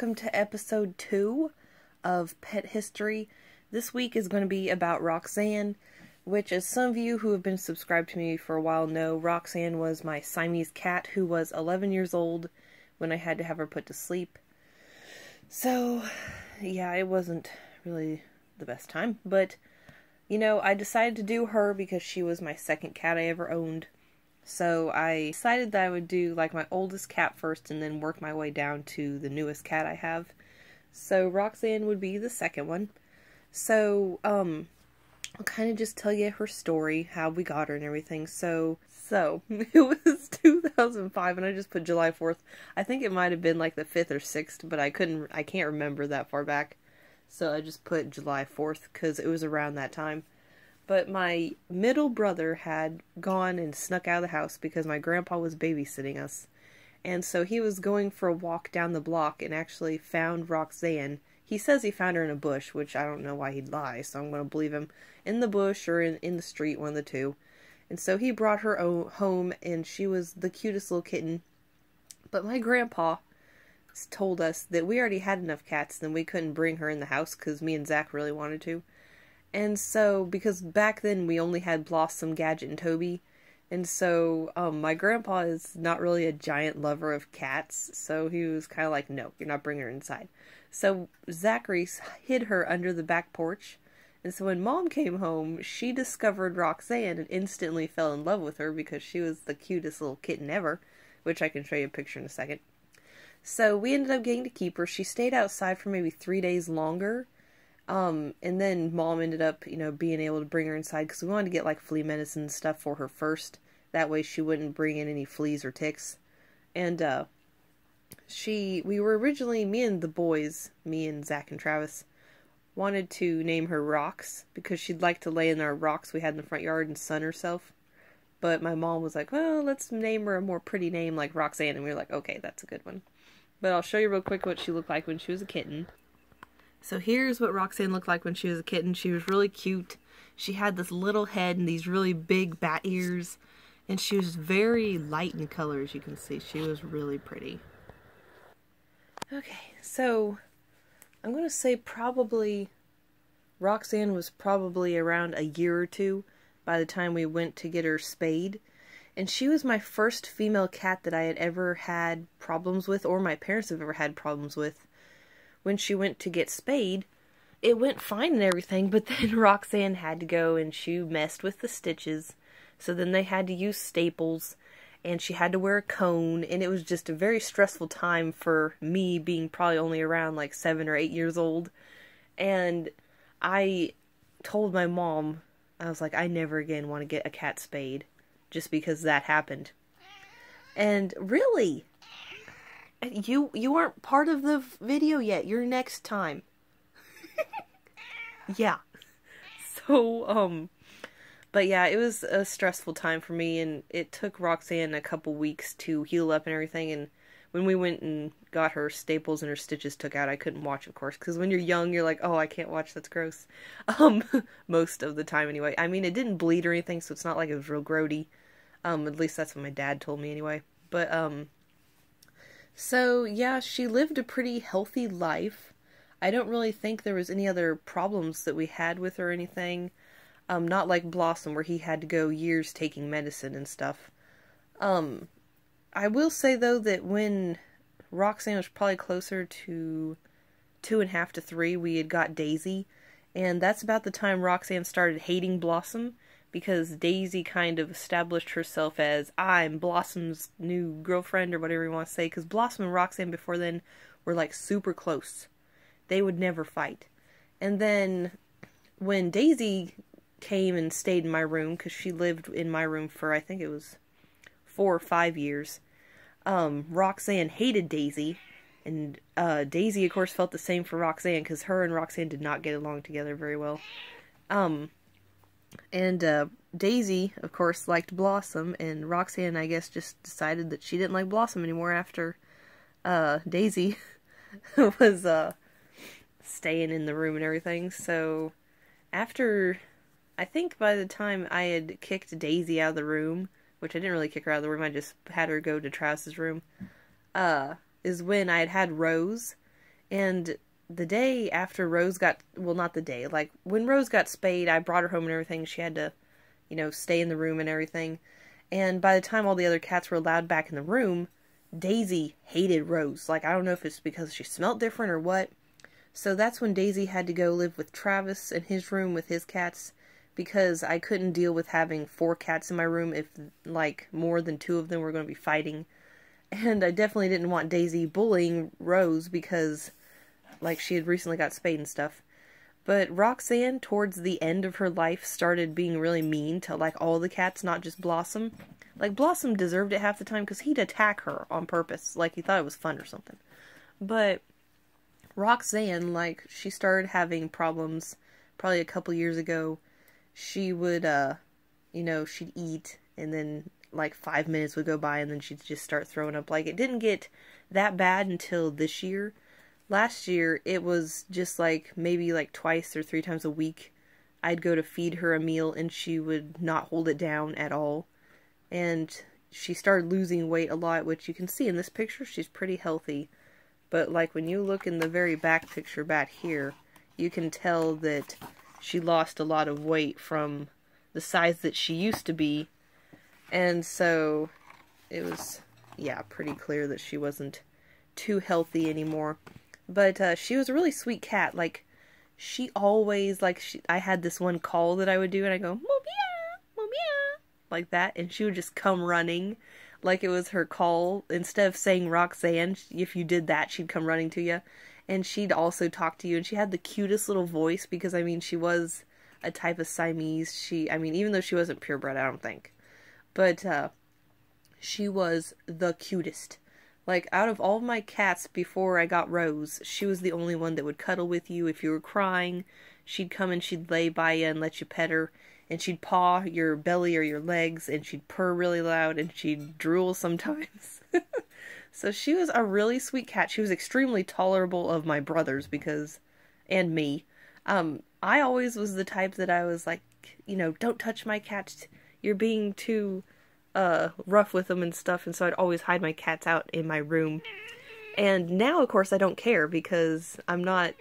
welcome to episode 2 of Pet History. This week is going to be about Roxanne, which, as some of you who have been subscribed to me for a while know, Roxanne was my Siamese cat who was 11 years old when I had to have her put to sleep. So, yeah, it wasn't really the best time, but, you know, I decided to do her because she was my second cat I ever owned. So I decided that I would do like my oldest cat first and then work my way down to the newest cat I have. So Roxanne would be the second one. So, I'll kind of just tell you her story, how we got her and everything. So it was 2005 and I just put July 4th. I think it might have been like the 5th or 6th, but I can't remember that far back. So I just put July 4th because it was around that time. But my middle brother had gone and snuck out of the house because my grandpa was babysitting us. And so he was going for a walk down the block and actually found Roxanne. He says he found her in a bush, which I don't know why he'd lie, so I'm going to believe him. In the bush or in the street, one of the two. And so he brought her home, and she was the cutest little kitten. But my grandpa told us that we already had enough cats, and we couldn't bring her in the house because me and Zach really wanted to. And so, because back then we only had Blossom, Gadget, and Toby, and so my grandpa is not really a giant lover of cats, so he was kind of like, no, you're not bringing her inside. So Zachary hid her under the back porch, and so when Mom came home, she discovered Roxanne and instantly fell in love with her because she was the cutest little kitten ever, which I can show you a picture in a second. So we ended up getting to keep her. She stayed outside for maybe 3 days longer. And then Mom ended up, being able to bring her inside because we wanted to get, like, flea medicine and stuff for her first. That way she wouldn't bring in any fleas or ticks. And, we were originally, me and the boys, me and Zach and Travis, wanted to name her Rox because she'd like to lay in our rocks we had in the front yard and sun herself. But my mom was like, well, let's name her a more pretty name like Roxanne. And we were like, okay, that's a good one. But I'll show you real quick what she looked like when she was a kitten. So here's what Roxanne looked like when she was a kitten. She was really cute. She had this little head and these really big bat ears. And she was very light in color, as you can see. She was really pretty. Okay, so I'm going to say probably Roxanne was probably around a year or two by the time we went to get her spayed. And she was my first female cat that I had ever had problems with, or my parents have ever had problems with. When she went to get spayed, it went fine and everything, but then Roxanne had to go and she messed with the stitches. So then they had to use staples, and she had to wear a cone, and it was just a very stressful time for me, being probably only around like 7 or 8 years old. And I told my mom, I was like, I never again want to get a cat spayed, just because that happened. And really, you aren't part of the video yet. You're next time. Yeah. So, but yeah, it was a stressful time for me, and it took Roxanne a couple weeks to heal up and everything, and when we went and got her staples and her stitches took out, I couldn't watch, of course, because when you're young, you're like, oh, I can't watch, that's gross. Most of the time, anyway. I mean, it didn't bleed or anything, so it's not like it was real grody. At least that's what my dad told me, anyway. But, so, yeah, she lived a pretty healthy life. I don't really think there was any other problems that we had with her or anything. Not like Blossom, where he had to go years taking medicine and stuff. I will say, though, that when Roxanne was probably closer to 2.5 to 3, we had got Daisy. And that's about the time Roxanne started hating Blossom, because Daisy kind of established herself as, I'm Blossom's new girlfriend, or whatever you want to say, because Blossom and Roxanne before then were, like, super close. They would never fight. And then, when Daisy came and stayed in my room, because she lived in my room for, I think it was 4 or 5 years, Roxanne hated Daisy, and Daisy, of course, felt the same for Roxanne, because her and Roxanne did not get along together very well. And Daisy, of course, liked Blossom, and Roxanne, I guess, just decided that she didn't like Blossom anymore after Daisy was staying in the room and everything. So after, I think by the time I had kicked Daisy out of the room, which I didn't really kick her out of the room, I just had her go to Travis's room, is when I had Rose. And the day after Rose got, well, not the day, like when Rose got spayed, I brought her home and everything. She had to, stay in the room and everything. And by the time all the other cats were allowed back in the room, Daisy hated Rose. Like, I don't know if it's because she smelled different or what. So that's when Daisy had to go live with Travis in his room with his cats, because I couldn't deal with having 4 cats in my room if, like, more than 2 of them were going to be fighting. And I definitely didn't want Daisy bullying Rose because, like, she had recently got spayed and stuff. But Roxanne, towards the end of her life, started being really mean to, like, all the cats, not just Blossom. Like, Blossom deserved it half the time because he'd attack her on purpose, like he thought it was fun or something. But Roxanne, like, she started having problems probably a couple years ago. She would, she'd eat, and then, like, 5 minutes would go by, and then she'd just start throwing up. Like, it didn't get that bad until this year. Last year, it was just, like, maybe, like, twice or 3 times a week. I'd go to feed her a meal, and she would not hold it down at all. And she started losing weight a lot, which you can see in this picture. She's pretty healthy. But, like, when you look in the very back picture back here, you can tell that she lost a lot of weight from the size that she used to be. And so, it was, yeah, pretty clear that she wasn't too healthy anymore. But she was a really sweet cat. Like, she always, like, I had this one call that I would do, and I go, "Meow, meow," like that, and she would just come running, like it was her call. Instead of saying Roxanne, if you did that, she'd come running to you, and she'd also talk to you, and she had the cutest little voice, because, I mean, she was a type of Siamese. Even though she wasn't purebred, I don't think, but, she was the cutest. Like, out of all my cats before I got Rose, she was the only one that would cuddle with you. If you were crying, she'd come and she'd lay by you and let you pet her. And she'd paw your belly or your legs, and she'd purr really loud, and she'd drool sometimes. So she was a really sweet cat. She was extremely tolerable of my brothers and me. I always was the type that I was like, don't touch my cats. You're being too rough with them and stuff, and so I'd always hide my cats out in my room. And now, of course, I don't care because I'm not,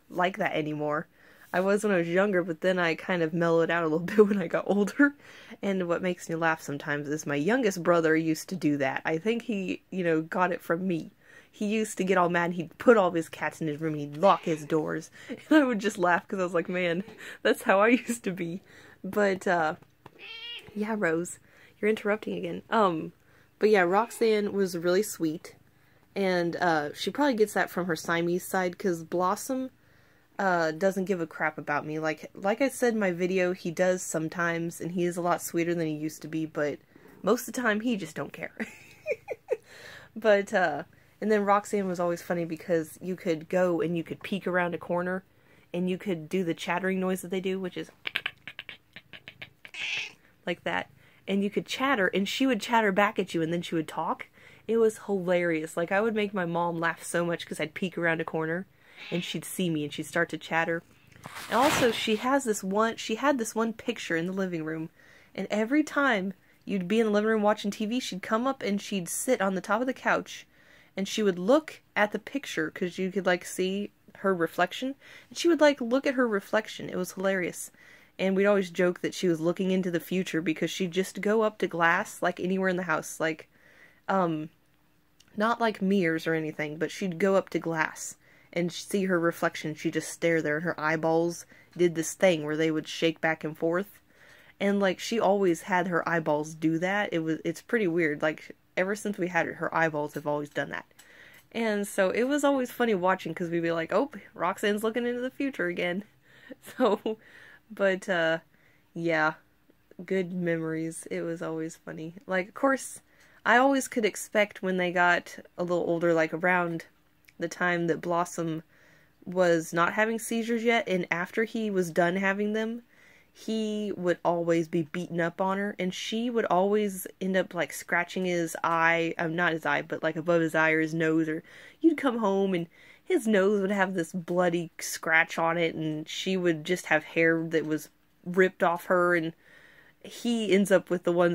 like that anymore. I was when I was younger, but then I kind of mellowed out a little bit when I got older. And what makes me laugh sometimes is my youngest brother used to do that. I think he, got it from me. He used to get all mad and he'd put all of his cats in his room and he'd lock his doors. And I would just laugh because I was like, man, that's how I used to be. But, yeah, Rose. You're interrupting again. But yeah, Roxanne was really sweet, and she probably gets that from her Siamese side, because Blossom doesn't give a crap about me. Like I said in my video, he does sometimes, and he is a lot sweeter than he used to be, but most of the time he just don't care. But and then Roxanne was always funny because you could go and you could peek around a corner, and you could do the chattering noise that they do, which is like that. And you could chatter, and she would chatter back at you, and then she would talk. It was hilarious. Like, I would make my mom laugh so much because I'd peek around a corner, and she'd see me, and she'd start to chatter. And also, she had this one picture in the living room, and every time you'd be in the living room watching TV, she'd come up and she'd sit on the top of the couch, and she would look at the picture, because you could, like, see her reflection, and she would, like, look at her reflection. It was hilarious. And we'd always joke that she was looking into the future, because she'd just go up to glass, like, anywhere in the house. Like, not like mirrors or anything, but she'd go up to glass and see her reflection. She'd just stare there, and her eyeballs did this thing where they would shake back and forth. And, like, she always had her eyeballs do that. It's pretty weird. Like, ever since we had her eyeballs have always done that. And so it was always funny watching, because we'd be like, oh, Roxanne's looking into the future again. So... But, yeah, good memories. It was always funny. Like, of course, I always could expect when they got a little older, like around the time that Blossom was not having seizures yet, and after he was done having them, he would always be beaten up on her, and she would always end up, like, scratching his eye, not his eye, but, like, above his eye or his nose, or you'd come home and his nose would have this bloody scratch on it, and she would just have hair that was ripped off her, and he ended up with the one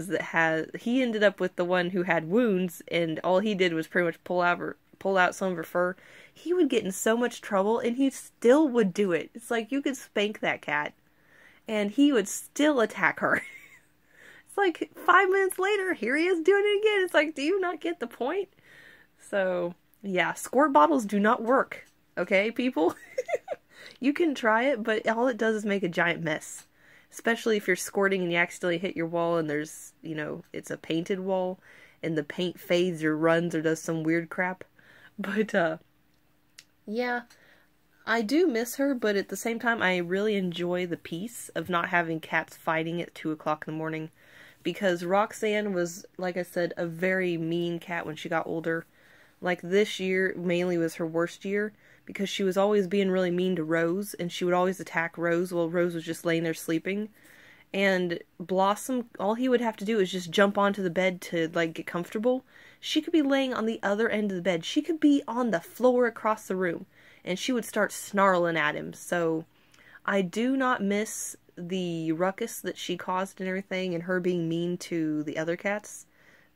who had wounds, and all he did was pretty much pull pulled out some of her fur, he would get in so much trouble, and he still would do it. It's like you could spank that cat, and he would still attack her. It's like 5 minutes later, here he is doing it again. It's like, do you not get the point? So, yeah, squirt bottles do not work. Okay, people? You can try it, but all it does is make a giant mess. Especially if you're squirting and you accidentally hit your wall and there's, you know, it's a painted wall and the paint fades or runs or does some weird crap. But, yeah, I do miss her, but at the same time, I really enjoy the peace of not having cats fighting at 2 o'clock in the morning. Because Roxanne was, like I said, a very mean cat when she got older. Like, this year mainly was her worst year, because she was always being really mean to Rose, and she would always attack Rose while Rose was just laying there sleeping. And Blossom, all he would have to do is just jump onto the bed to, like, get comfortable. She could be laying on the other end of the bed. She could be on the floor across the room, and she would start snarling at him. So, I do not miss the ruckus that she caused and everything, and her being mean to the other cats.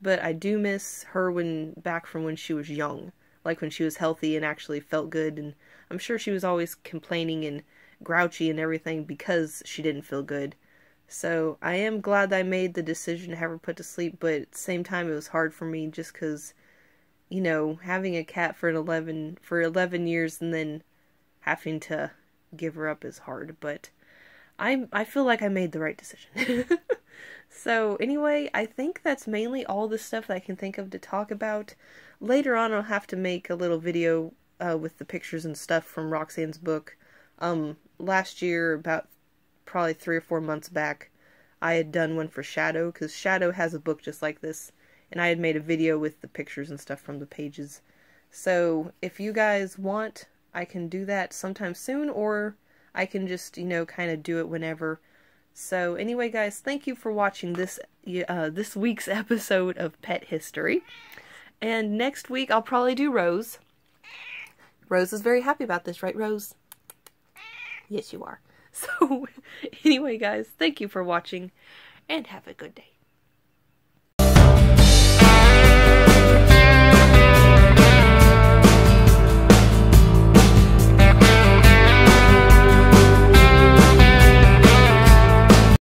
But I do miss her back from when she was young. Like when she was healthy and actually felt good, and I'm sure she was always complaining and grouchy and everything because she didn't feel good. So I am glad that I made the decision to have her put to sleep, but at the same time it was hard for me just because, you know, having a cat for 11 years and then having to give her up is hard, but I feel like I made the right decision. So anyway, I think that's mainly all the stuff that I can think of to talk about. Later on, I'll have to make a little video with the pictures and stuff from Roxanne's book. Last year, about probably 3 or 4 months back, I had done one for Shadow, because Shadow has a book just like this, and I had made a video with the pictures and stuff from the pages. So if you guys want, I can do that sometime soon, or I can just, you know, kind of do it whenever. So anyway, guys, thank you for watching this week's episode of Pet History. And next week, I'll probably do Rose. Rose is very happy about this, right, Rose? Yes, you are. So, anyway, guys, thank you for watching, and have a good day.